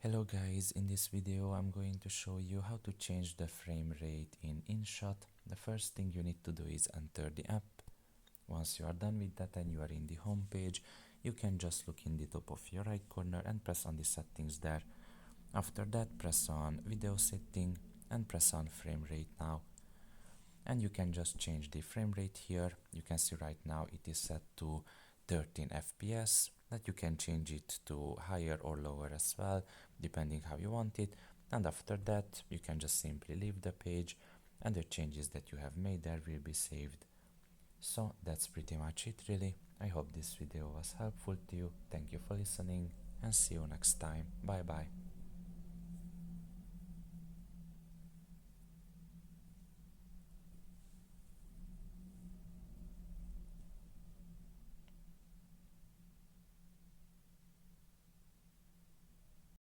Hello guys, in this video I'm going to show you how to change the frame rate in InShot. The first thing you need to do is enter the app. Once you are done with that and you are in the home page, you can just look in the top of your right corner and press on the settings there. After that, press on video setting and press on frame rate now. And you can just change the frame rate here. You can see right now it is set to 13 FPS, that you can change it to higher or lower as well, depending how you want it. And after that, you can just simply leave the page and the changes that you have made there will be saved. So that's pretty much it really. I hope this video was helpful to you. Thank you for listening and see you next time. Bye bye.